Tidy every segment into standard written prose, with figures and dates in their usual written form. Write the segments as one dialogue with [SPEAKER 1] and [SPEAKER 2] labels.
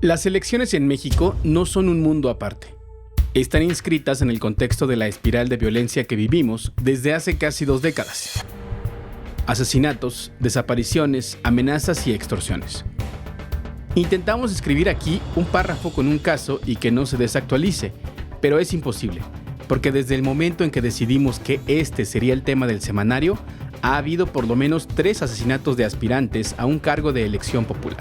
[SPEAKER 1] Las elecciones en México no son un mundo aparte. Están inscritas en el contexto de la espiral de violencia que vivimos desde hace casi 2 décadas. Asesinatos, desapariciones, amenazas y extorsiones. Intentamos escribir aquí un párrafo con un caso y que no se desactualice, pero es imposible, porque desde el momento en que decidimos que este sería el tema del semanario, ha habido por lo menos 3 asesinatos de aspirantes a un cargo de elección popular.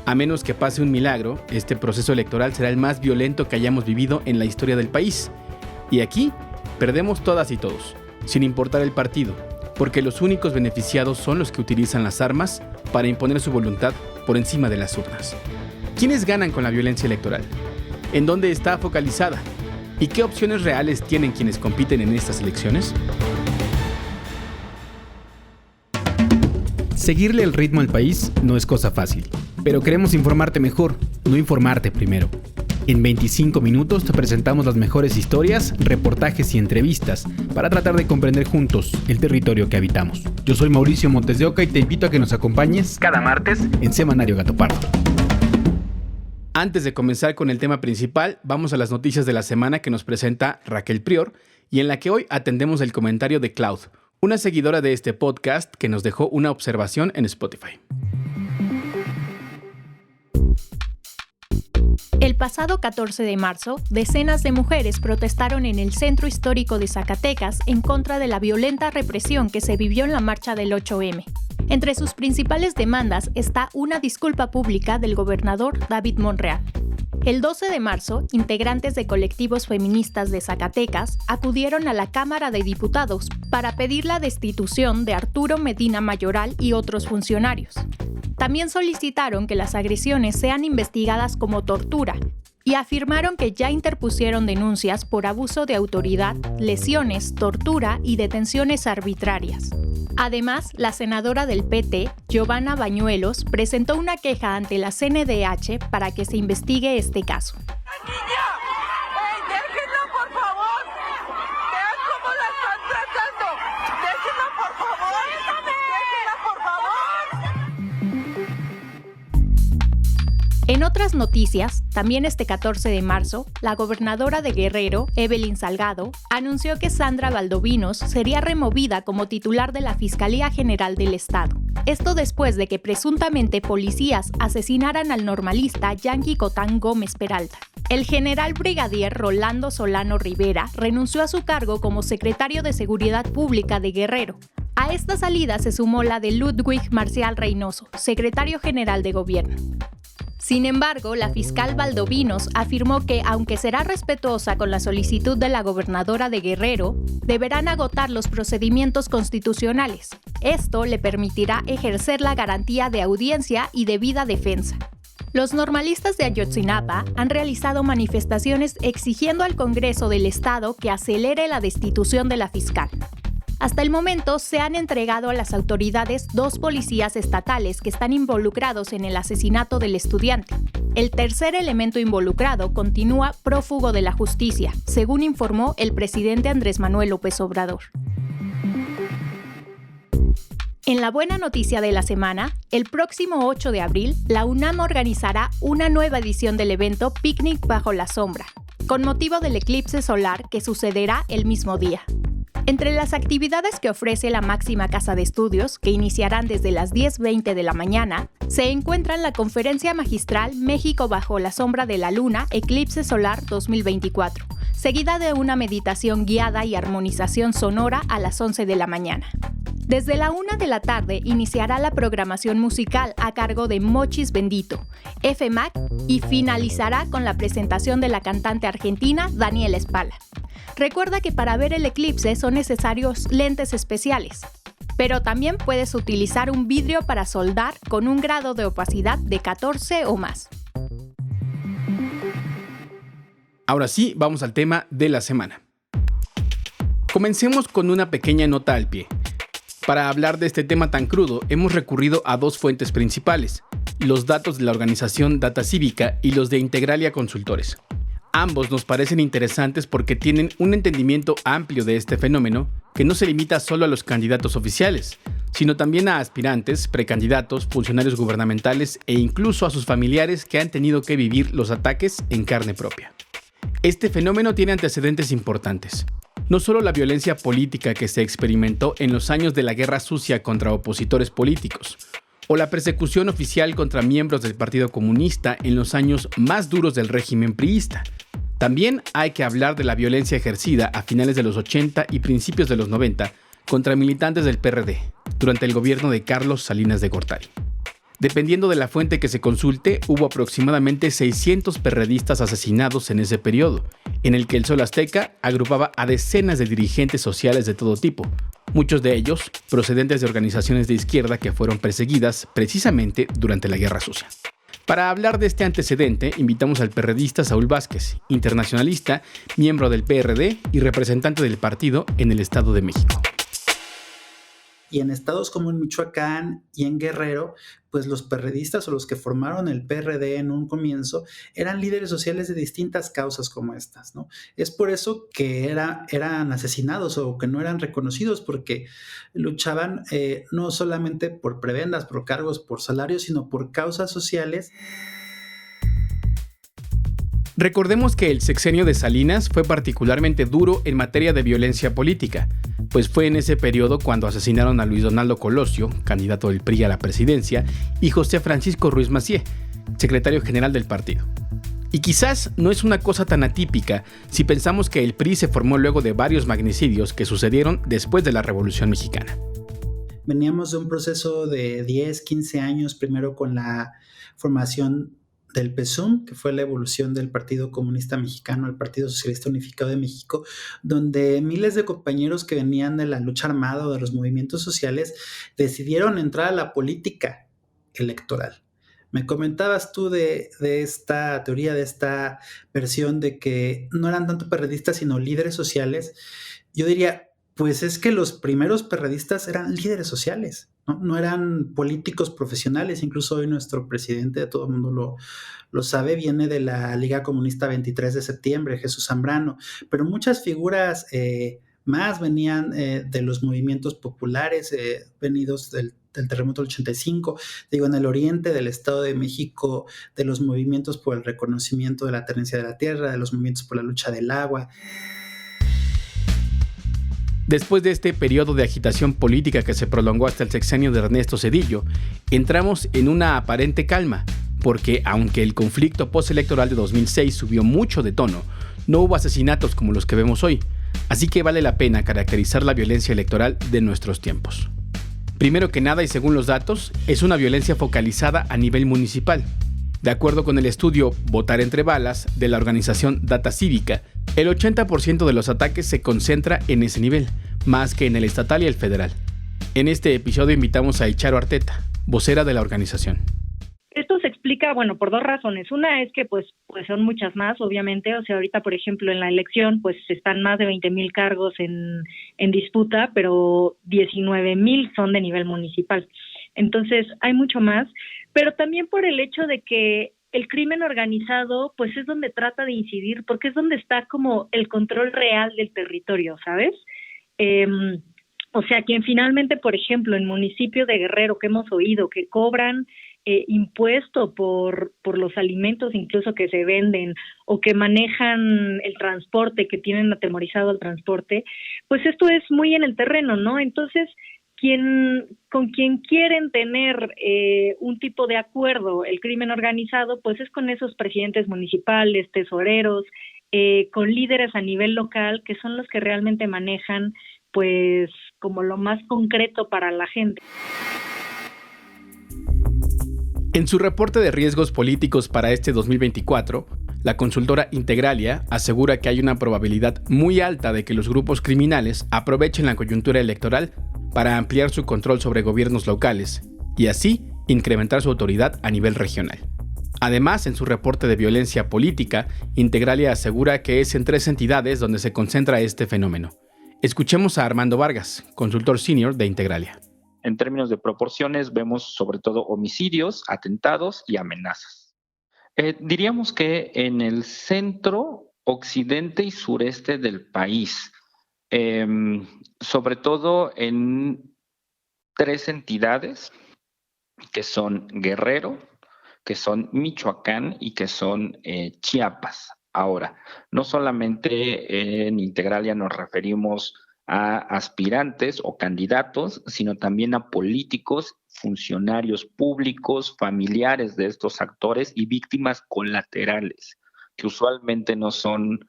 [SPEAKER 1] A menos que pase un milagro, este proceso electoral será el más violento que hayamos vivido en la historia del país. Y aquí perdemos todas y todos, sin importar el partido, porque los únicos beneficiados son los que utilizan las armas para imponer su voluntad por encima de las urnas. ¿Quiénes ganan con la violencia electoral? ¿En dónde está focalizada? ¿Y qué opciones reales tienen quienes compiten en estas elecciones? Seguirle el ritmo al país no es cosa fácil, pero queremos informarte mejor, no informarte primero. En 25 minutos te presentamos las mejores historias, reportajes y entrevistas para tratar de comprender juntos el territorio que habitamos. Yo soy Mauricio Montes de Oca y te invito a que nos acompañes cada martes en Semanario Gato Pardo. Antes de comenzar con el tema principal, vamos a las noticias de la semana que nos presenta Raquel Prior y en la que hoy atendemos el comentario de Cloud, una seguidora de este podcast que nos dejó una observación en Spotify.
[SPEAKER 2] El pasado 14 de marzo, decenas de mujeres protestaron en el centro histórico de Zacatecas en contra de la violenta represión que se vivió en la marcha del 8M. Entre sus principales demandas está una disculpa pública del gobernador David Monreal. El 12 de marzo, integrantes de colectivos feministas de Zacatecas acudieron a la Cámara de Diputados para pedir la destitución de Arturo Medina Mayoral y otros funcionarios. También solicitaron que las agresiones sean investigadas como tortura y afirmaron que ya interpusieron denuncias por abuso de autoridad, lesiones, tortura y detenciones arbitrarias. Además, la senadora del PT, Giovanna Bañuelos, presentó una queja ante la CNDH para que se investigue este caso. En otras noticias, también este 14 de marzo, la gobernadora de Guerrero, Evelyn Salgado, anunció que Sandra Valdovinos sería removida como titular de la Fiscalía General del Estado. Esto después de que presuntamente policías asesinaran al normalista Yanqui Cotán Gómez Peralta. El general brigadier Rolando Solano Rivera renunció a su cargo como secretario de Seguridad Pública de Guerrero. A esta salida se sumó la de Ludwig Marcial Reynoso, secretario general de Gobierno. Sin embargo, la fiscal Valdovinos afirmó que, aunque será respetuosa con la solicitud de la gobernadora de Guerrero, deberán agotar los procedimientos constitucionales. Esto le permitirá ejercer la garantía de audiencia y debida defensa. Los normalistas de Ayotzinapa han realizado manifestaciones exigiendo al Congreso del Estado que acelere la destitución de la fiscal. Hasta el momento se han entregado a las autoridades 2 policías estatales que están involucrados en el asesinato del estudiante. El tercer elemento involucrado continúa prófugo de la justicia, según informó el presidente Andrés Manuel López Obrador. En la buena noticia de la semana, el próximo 8 de abril, la UNAM organizará una nueva edición del evento Picnic bajo la sombra, con motivo del eclipse solar que sucederá el mismo día. Entre las actividades que ofrece la máxima casa de estudios, que iniciarán desde las 10:20 de la mañana, se encuentran la conferencia magistral México bajo la sombra de la luna, Eclipse Solar 2024, seguida de una meditación guiada y armonización sonora a las 11 de la mañana. Desde la 1 de la tarde iniciará la programación musical a cargo de Mochis Bendito, FMAC, y finalizará con la presentación de la cantante argentina Daniela Espala. Recuerda que para ver el eclipse son necesarios lentes especiales, pero también puedes utilizar un vidrio para soldar con un grado de opacidad de 14 o más.
[SPEAKER 1] Ahora sí, vamos al tema de la semana. Comencemos con una pequeña nota al pie. Para hablar de este tema tan crudo, hemos recurrido a 2 fuentes principales, los datos de la organización Data Cívica y los de Integralia Consultores. Ambos nos parecen interesantes porque tienen un entendimiento amplio de este fenómeno que no se limita solo a los candidatos oficiales, sino también a aspirantes, precandidatos, funcionarios gubernamentales e incluso a sus familiares que han tenido que vivir los ataques en carne propia. Este fenómeno tiene antecedentes importantes. No solo la violencia política que se experimentó en los años de la Guerra Sucia contra opositores políticos, o la persecución oficial contra miembros del Partido Comunista en los años más duros del régimen priista. También hay que hablar de la violencia ejercida a finales de los 80 y principios de los 90 contra militantes del PRD, durante el gobierno de Carlos Salinas de Gortari. Dependiendo de la fuente que se consulte, hubo aproximadamente 600 perredistas asesinados en ese periodo, en el que el Sol Azteca agrupaba a decenas de dirigentes sociales de todo tipo, muchos de ellos procedentes de organizaciones de izquierda que fueron perseguidas precisamente durante la Guerra Sucia. Para hablar de este antecedente, invitamos al perredista Saúl Vázquez, internacionalista, miembro del PRD y representante del partido en el Estado de México.
[SPEAKER 3] Y en estados como en Michoacán y en Guerrero, pues los perredistas o los que formaron el PRD en un comienzo eran líderes sociales de distintas causas como estas, ¿no? Es por eso que eran asesinados o que no eran reconocidos, porque luchaban no solamente por prebendas, por cargos, por salarios, sino por causas sociales.
[SPEAKER 1] Recordemos que el sexenio de Salinas fue particularmente duro en materia de violencia política, pues fue en ese periodo cuando asesinaron a Luis Donaldo Colosio, candidato del PRI a la presidencia, y José Francisco Ruiz Massieu, secretario general del partido. Y quizás no es una cosa tan atípica si pensamos que el PRI se formó luego de varios magnicidios que sucedieron después de la Revolución Mexicana.
[SPEAKER 3] Veníamos de un proceso de 10, 15 años, primero con la formación del PSUM, que fue la evolución del Partido Comunista Mexicano al Partido Socialista Unificado de México, donde miles de compañeros que venían de la lucha armada o de los movimientos sociales decidieron entrar a la política electoral. Me comentabas tú de esta teoría, de esta versión de que no eran tanto perredistas, sino líderes sociales. Yo diría, pues es que los primeros perredistas eran líderes sociales, no eran políticos profesionales. Incluso hoy nuestro presidente, todo el mundo lo sabe, viene de la Liga Comunista 23 de septiembre, Jesús Zambrano, pero muchas figuras más venían de los movimientos populares, venidos del terremoto del 85, digo, en el oriente del Estado de México, de los movimientos por el reconocimiento de la tenencia de la tierra, de los movimientos por la lucha del agua.
[SPEAKER 1] Después de este periodo de agitación política que se prolongó hasta el sexenio de Ernesto Zedillo, entramos en una aparente calma, porque aunque el conflicto postelectoral de 2006 subió mucho de tono, no hubo asesinatos como los que vemos hoy, así que vale la pena caracterizar la violencia electoral de nuestros tiempos. Primero que nada, y según los datos, es una violencia focalizada a nivel municipal. De acuerdo con el estudio Votar entre balas de la organización Data Cívica, el 80% de los ataques se concentra en ese nivel, más que en el estatal y el federal. En este episodio invitamos a Icharo Arteta, vocera de la organización.
[SPEAKER 4] Esto se explica, por dos razones. Una es que pues son muchas más, obviamente. O sea, ahorita, por ejemplo, en la elección, pues están más de 20,000 cargos en disputa, pero 19,000 son de nivel municipal. Entonces, hay mucho más, pero también por el hecho de que el crimen organizado, pues es donde trata de incidir, porque es donde está como el control real del territorio, ¿sabes? O sea, quien finalmente, por ejemplo, en municipio de Guerrero, que hemos oído, que cobran impuesto por los alimentos incluso que se venden, o que manejan el transporte, que tienen atemorizado el transporte, pues esto es muy en el terreno, ¿no? Entonces, con quien quieren tener un tipo de acuerdo el crimen organizado, pues es con esos presidentes municipales, tesoreros, con líderes a nivel local, que son los que realmente manejan pues como lo más concreto para la gente.
[SPEAKER 1] En su reporte de riesgos políticos para este 2024, la consultora Integralia asegura que hay una probabilidad muy alta de que los grupos criminales aprovechen la coyuntura electoral para ampliar su control sobre gobiernos locales y así incrementar su autoridad a nivel regional. Además, en su reporte de violencia política, Integralia asegura que es en 3 entidades donde se concentra este fenómeno. Escuchemos a Armando Vargas, consultor senior de Integralia.
[SPEAKER 5] En términos de proporciones, vemos sobre todo homicidios, atentados y amenazas. Diríamos que en el centro, occidente y sureste del país, sobre todo en 3 entidades que son Guerrero, que son Michoacán y que son Chiapas. Ahora, no solamente en Integralia nos referimos a aspirantes o candidatos, sino también a políticos, funcionarios públicos, familiares de estos actores y víctimas colaterales, que usualmente no son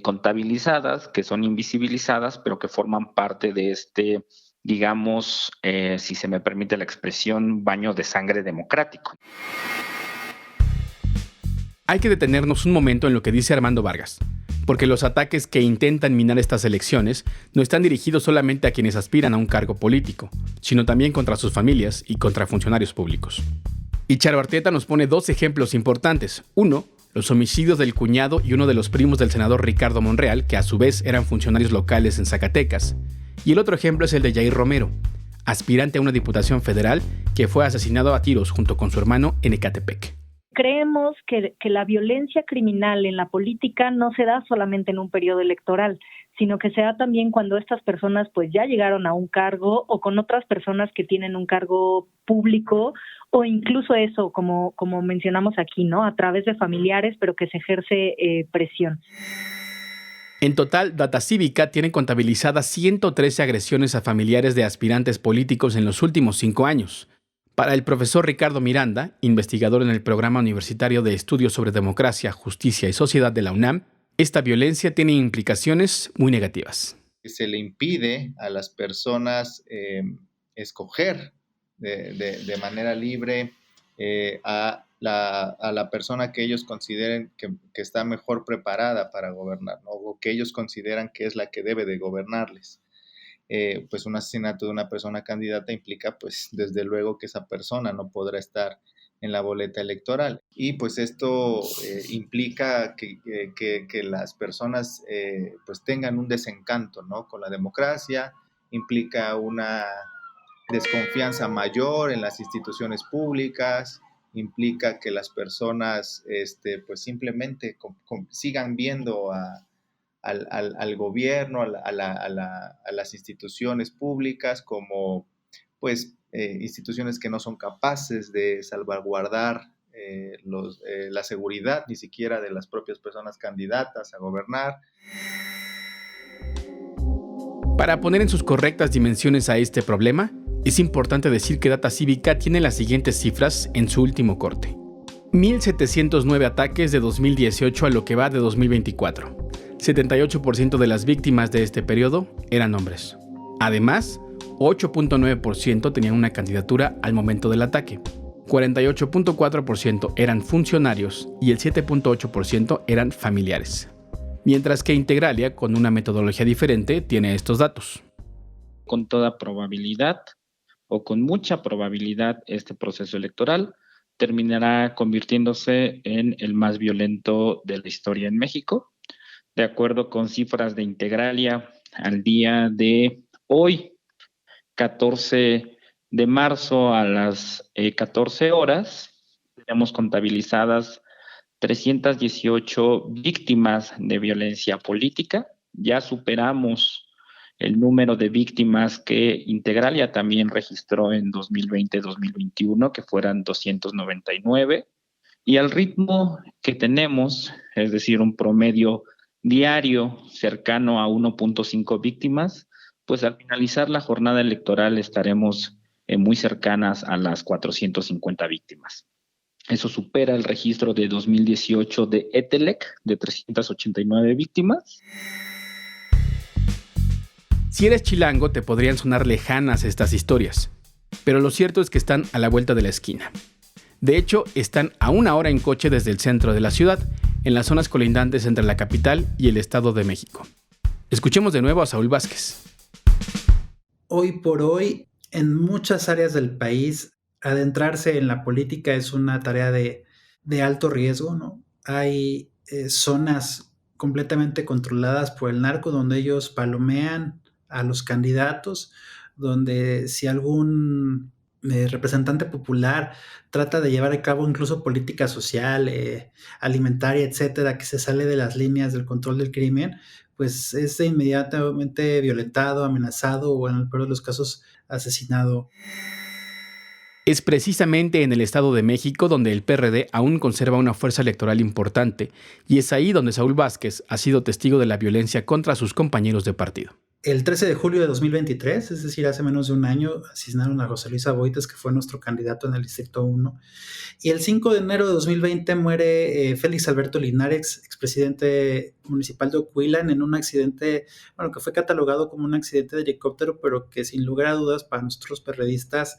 [SPEAKER 5] contabilizadas, que son invisibilizadas, pero que forman parte de este, digamos, si se me permite la expresión, baño de sangre democrático.
[SPEAKER 1] Hay que detenernos un momento en lo que dice Armando Vargas, porque los ataques que intentan minar estas elecciones no están dirigidos solamente a quienes aspiran a un cargo político, sino también contra sus familias y contra funcionarios públicos. Y Charo Arteta nos pone 2 ejemplos importantes. Uno, los homicidios del cuñado y uno de los primos del senador Ricardo Monreal, que a su vez eran funcionarios locales en Zacatecas. Y el otro ejemplo es el de Jair Romero, aspirante a una diputación federal que fue asesinado a tiros junto con su hermano en Ecatepec.
[SPEAKER 4] Creemos que la violencia criminal en la política no se da solamente en un periodo electoral, sino que se da también cuando estas personas pues ya llegaron a un cargo o con otras personas que tienen un cargo público o incluso eso, como mencionamos aquí, ¿no? A través de familiares, pero que se ejerce presión.
[SPEAKER 1] En total, Data Cívica tiene contabilizadas 113 agresiones a familiares de aspirantes políticos en los últimos 5 años. Para el profesor Ricardo Miranda, investigador en el Programa Universitario de Estudios sobre Democracia, Justicia y Sociedad de la UNAM, esta violencia tiene implicaciones muy negativas.
[SPEAKER 6] Se le impide a las personas escoger de manera libre a la persona que ellos consideren que está mejor preparada para gobernar, ¿no? O que ellos consideran que es la que debe de gobernarles. Pues un asesinato de una persona candidata implica, pues, desde luego que esa persona no podrá estar en la boleta electoral. Y pues esto implica que las personas pues tengan un desencanto, ¿no?, con la democracia, implica una desconfianza mayor en las instituciones públicas, implica que las personas pues simplemente sigan viendo al gobierno, a las instituciones públicas como pues instituciones que no son capaces de salvaguardar la seguridad ni siquiera de las propias personas candidatas a gobernar.
[SPEAKER 1] Para poner en sus correctas dimensiones a este problema, es importante decir que Data Cívica tiene las siguientes cifras en su último corte. 1.709 ataques de 2018 a lo que va de 2024. 78% de las víctimas de este periodo eran hombres. Además, 8.9% tenían una candidatura al momento del ataque. 48.4% eran funcionarios y el 7.8% eran familiares. Mientras que Integralia, con una metodología diferente, tiene estos datos.
[SPEAKER 5] Con toda probabilidad, o con mucha probabilidad, este proceso electoral terminará convirtiéndose en el más violento de la historia en México. De acuerdo con cifras de Integralia, al día de hoy, 14 de marzo a las 14 horas, tenemos contabilizadas 318 víctimas de violencia política. Ya superamos el número de víctimas que Integralia también registró en 2020-2021, que fueran 299. Y al ritmo que tenemos, es decir, un promedio diario cercano a 1.5 víctimas, pues al finalizar la jornada electoral estaremos muy cercanas a las 450 víctimas. Eso supera el registro de 2018 de ETELEC, de 389 víctimas.
[SPEAKER 1] Si eres chilango, te podrían sonar lejanas estas historias, pero lo cierto es que están a la vuelta de la esquina. De hecho, están a 1 hora en coche desde el centro de la ciudad, en las zonas colindantes entre la capital y el Estado de México. Escuchemos de nuevo a Saúl Vázquez.
[SPEAKER 3] Hoy por hoy, en muchas áreas del país, adentrarse en la política es una tarea de alto riesgo, ¿no? Hay zonas completamente controladas por el narco donde ellos palomean a los candidatos, donde si algún representante popular trata de llevar a cabo incluso política social, alimentaria, etcétera, que se sale de las líneas del control del crimen, pues es inmediatamente violentado, amenazado o en el peor de los casos asesinado.
[SPEAKER 1] Es precisamente en el Estado de México donde el PRD aún conserva una fuerza electoral importante, y es ahí donde Saúl Vázquez ha sido testigo de la violencia contra sus compañeros de partido.
[SPEAKER 3] El 13 de julio de 2023, es decir, hace menos de un año, asesinaron a José Luis Aboites, que fue nuestro candidato en el Distrito 1. Y el 5 de enero de 2020 muere Félix Alberto Linares, expresidente municipal de Ocotlán, en un accidente, bueno, que fue catalogado como un accidente de helicóptero, pero que sin lugar a dudas para nosotros perredistas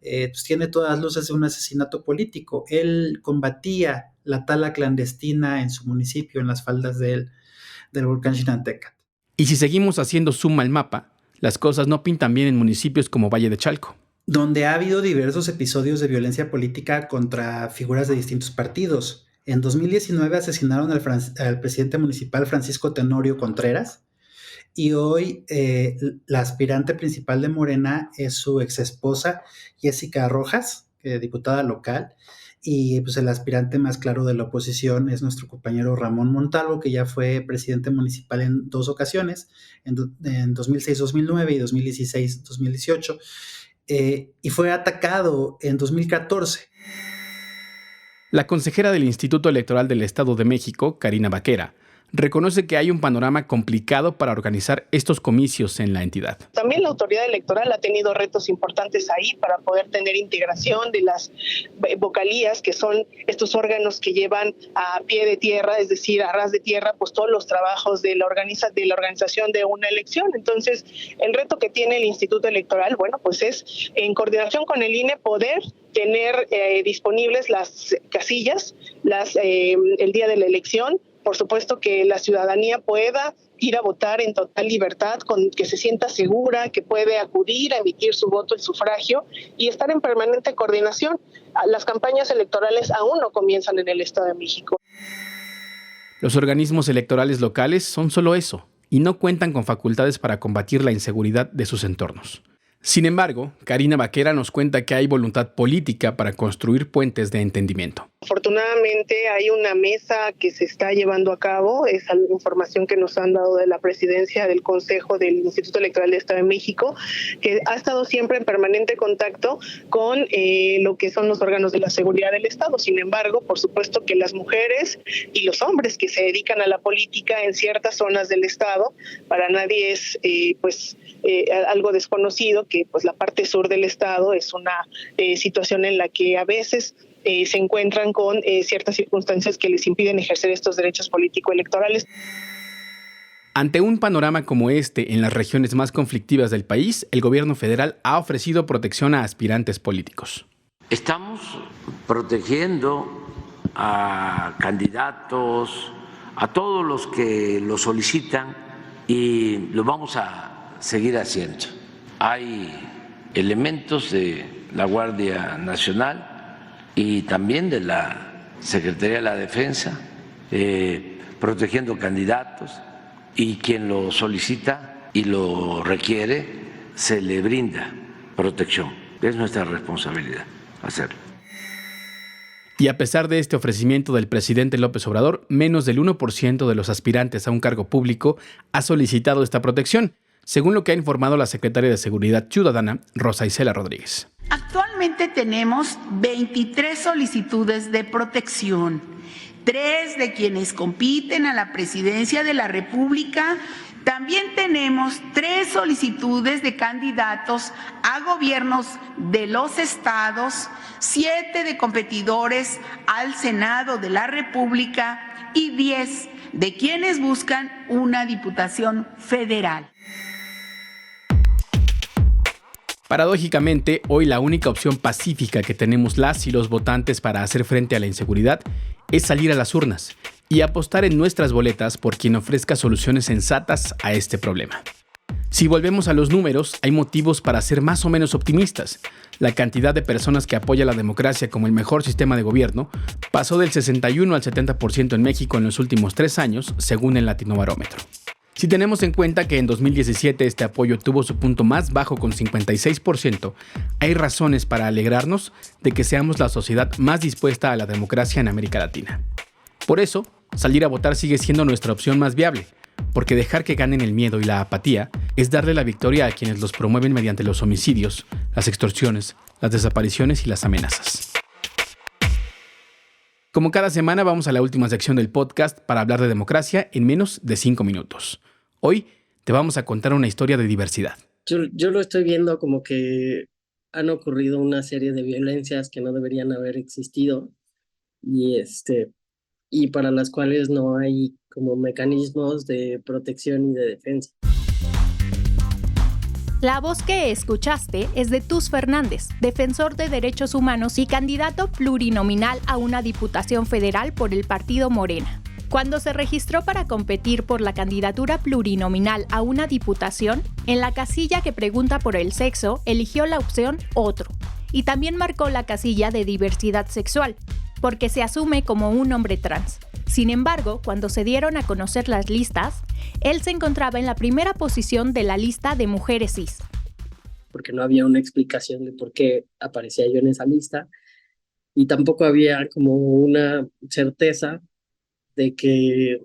[SPEAKER 3] pues tiene todas las luces de un asesinato político. Él combatía la tala clandestina en su municipio, en las faldas del volcán Xinanteca.
[SPEAKER 1] Y si seguimos haciendo zoom al mapa, las cosas no pintan bien en municipios como Valle de Chalco,
[SPEAKER 3] donde ha habido diversos episodios de violencia política contra figuras de distintos partidos. En 2019 asesinaron al presidente municipal Francisco Tenorio Contreras, y hoy la aspirante principal de Morena es su exesposa Jessica Rojas, diputada local, y pues el aspirante más claro de la oposición es nuestro compañero Ramón Montalvo, que ya fue presidente municipal en 2 ocasiones, en 2006-2009 y 2016-2018, y fue atacado en 2014.
[SPEAKER 1] La consejera del Instituto Electoral del Estado de México, Karina Baquera, reconoce que hay un panorama complicado para organizar estos comicios en la entidad.
[SPEAKER 7] También la autoridad electoral ha tenido retos importantes ahí para poder tener integración de las vocalías, que son estos órganos que llevan a pie de tierra, es decir, a ras de tierra, pues todos los trabajos de la organización de una elección. Entonces, el reto que tiene el Instituto Electoral, bueno, pues es en coordinación con el INE poder tener disponibles las casillas el día de la elección. Por supuesto que la ciudadanía pueda ir a votar en total libertad, que se sienta segura, que puede acudir a emitir su voto, el sufragio, y estar en permanente coordinación. Las campañas electorales aún no comienzan en el Estado de México.
[SPEAKER 1] Los organismos electorales locales son solo eso, y no cuentan con facultades para combatir la inseguridad de sus entornos. Sin embargo, Karina Baquera nos cuenta que hay voluntad política para construir puentes de entendimiento.
[SPEAKER 7] Afortunadamente hay una mesa que se está llevando a cabo, es la información que nos han dado de la presidencia del Consejo del Instituto Electoral del Estado de México, que ha estado siempre en permanente contacto con lo que son los órganos de la seguridad del Estado. Sin embargo, por supuesto que las mujeres y los hombres que se dedican a la política en ciertas zonas del Estado, para nadie es algo desconocido que pues la parte sur del Estado es una situación en la que a veces se encuentran con ciertas circunstancias que les impiden ejercer estos derechos político-electorales.
[SPEAKER 1] Ante un panorama como este en las regiones más conflictivas del país, el gobierno federal ha ofrecido protección a aspirantes políticos.
[SPEAKER 8] Estamos protegiendo a candidatos, a todos los que lo solicitan, y lo vamos a seguir haciendo. Hay elementos de la Guardia Nacional y también de la Secretaría de la Defensa, protegiendo candidatos, y quien lo solicita y lo requiere, se le brinda protección. Es nuestra responsabilidad hacerlo.
[SPEAKER 1] Y a pesar de este ofrecimiento del presidente López Obrador, menos del 1% de los aspirantes a un cargo público ha solicitado esta protección, según lo que ha informado la secretaria de Seguridad Ciudadana, Rosa Isela Rodríguez.
[SPEAKER 9] Actualmente tenemos 23 solicitudes de protección, 3 de quienes compiten a la presidencia de la República. También tenemos 3 solicitudes de candidatos a gobiernos de los estados, 7 de competidores al Senado de la República y 10 de quienes buscan una diputación federal.
[SPEAKER 1] Paradójicamente, hoy la única opción pacífica que tenemos las y los votantes para hacer frente a la inseguridad es salir a las urnas y apostar en nuestras boletas por quien ofrezca soluciones sensatas a este problema. Si volvemos a los números, hay motivos para ser más o menos optimistas. La cantidad de personas que apoya la democracia como el mejor sistema de gobierno pasó del 61 al 70% en México en los últimos 3 años, según el Latinobarómetro. Si tenemos en cuenta que en 2017 este apoyo tuvo su punto más bajo con 56%, hay razones para alegrarnos de que seamos la sociedad más dispuesta a la democracia en América Latina. Por eso, salir a votar sigue siendo nuestra opción más viable, porque dejar que ganen el miedo y la apatía es darle la victoria a quienes los promueven mediante los homicidios, las extorsiones, las desapariciones y las amenazas. Como cada semana, vamos a la última sección del podcast para hablar de democracia en menos de 5 minutos. Hoy te vamos a contar una historia de diversidad.
[SPEAKER 10] Yo lo estoy viendo como que han ocurrido una serie de violencias que no deberían haber existido y para las cuales no hay como mecanismos de protección y de defensa.
[SPEAKER 2] La voz que escuchaste es de Tus Fernández, defensor de derechos humanos y candidato plurinominal a una diputación federal por el partido Morena. Cuando se registró para competir por la candidatura plurinominal a una diputación, en la casilla que pregunta por el sexo, eligió la opción otro, y también marcó la casilla de diversidad sexual, porque se asume como un hombre trans. Sin embargo, cuando se dieron a conocer las listas, él se encontraba en la primera posición de la lista de mujeres cis.
[SPEAKER 10] Porque no había una explicación de por qué aparecía yo en esa lista, y tampoco había como una certeza de que,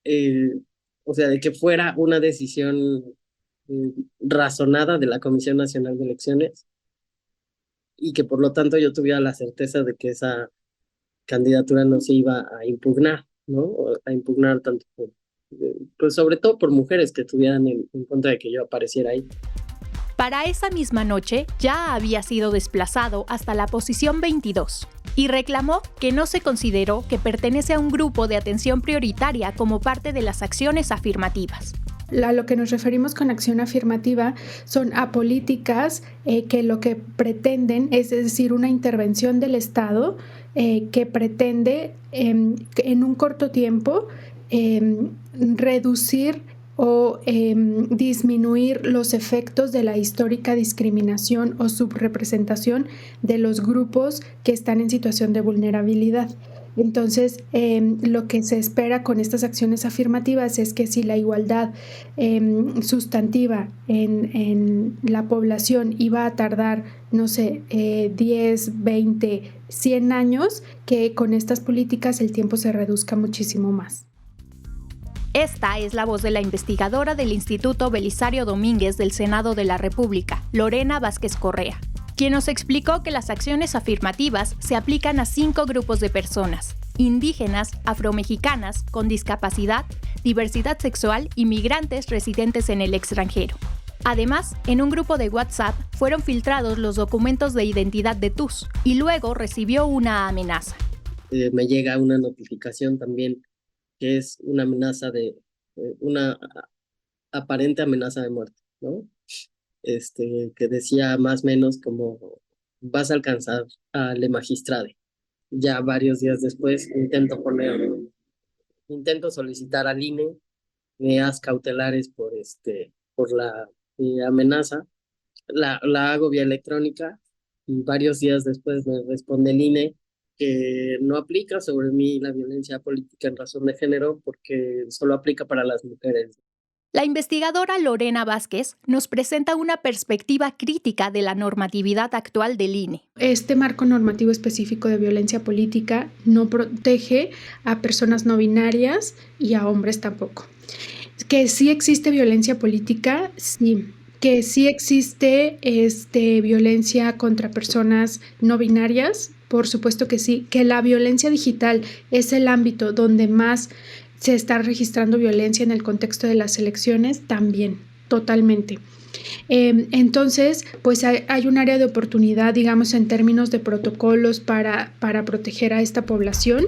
[SPEAKER 10] de que fuera una decisión razonada de la Comisión Nacional de Elecciones y que por lo tanto yo tuviera la certeza de que esa candidatura no se iba a impugnar, ¿no? A impugnar tanto pues sobre todo por mujeres que estuvieran en contra de que yo apareciera ahí.
[SPEAKER 2] Para esa misma noche ya había sido desplazado hasta la posición 22 y reclamó que no se consideró que pertenece a un grupo de atención prioritaria como parte de las acciones afirmativas.
[SPEAKER 11] A lo que nos referimos con acción afirmativa son a políticas que lo que pretenden es decir, una intervención del Estado que pretende en un corto tiempo reducir o disminuir los efectos de la histórica discriminación o subrepresentación de los grupos que están en situación de vulnerabilidad. Entonces, lo que se espera con estas acciones afirmativas es que si la igualdad sustantiva en la población iba a tardar, 10, 20, 100 años, que con estas políticas el tiempo se reduzca muchísimo más.
[SPEAKER 2] Esta es la voz de la investigadora del Instituto Belisario Domínguez del Senado de la República, Lorena Vázquez Correa, quien nos explicó que las acciones afirmativas se aplican a 5 grupos de personas: indígenas, afromexicanas, con discapacidad, diversidad sexual y migrantes residentes en el extranjero. Además, en un grupo de WhatsApp fueron filtrados los documentos de identidad de Tus y luego recibió una amenaza.
[SPEAKER 10] Me llega una notificación también que es una amenaza una aparente amenaza de muerte, ¿no? Que decía más o menos como vas a alcanzar a la magistrade. Ya varios días después intento solicitar al INE medidas cautelares por la amenaza. La hago vía electrónica y varios días después me responde el INE que no aplica sobre mí la violencia política en razón de género porque solo aplica para las mujeres.
[SPEAKER 2] La investigadora Lorena Vázquez nos presenta una perspectiva crítica de la normatividad actual del INE.
[SPEAKER 11] Este marco normativo específico de violencia política no protege a personas no binarias y a hombres tampoco. Que sí existe violencia política, sí. Que sí existe violencia contra personas no binarias, por supuesto que sí. Que la violencia digital es el ámbito donde más se está registrando violencia en el contexto de las elecciones, también, totalmente. Entonces, pues hay un área de oportunidad, digamos, en términos de protocolos para proteger a esta población.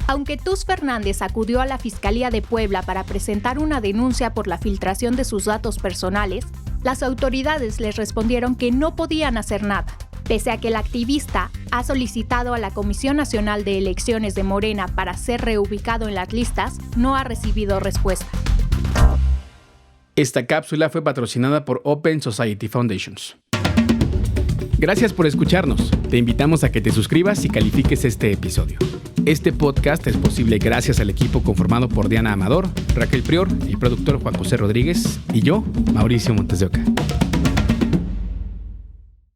[SPEAKER 2] Aunque Tus Fernández acudió a la Fiscalía de Puebla para presentar una denuncia por la filtración de sus datos personales, las autoridades les respondieron que no podían hacer nada, pese a que el activista ha solicitado a la Comisión Nacional de Elecciones de Morena para ser reubicado en las listas, no ha recibido respuesta.
[SPEAKER 1] Esta cápsula fue patrocinada por Open Society Foundations. Gracias por escucharnos. Te invitamos a que te suscribas y califiques este episodio. Este podcast es posible gracias al equipo conformado por Diana Amador, Raquel Prior, el productor Juan José Rodríguez y yo, Mauricio Montes de Oca.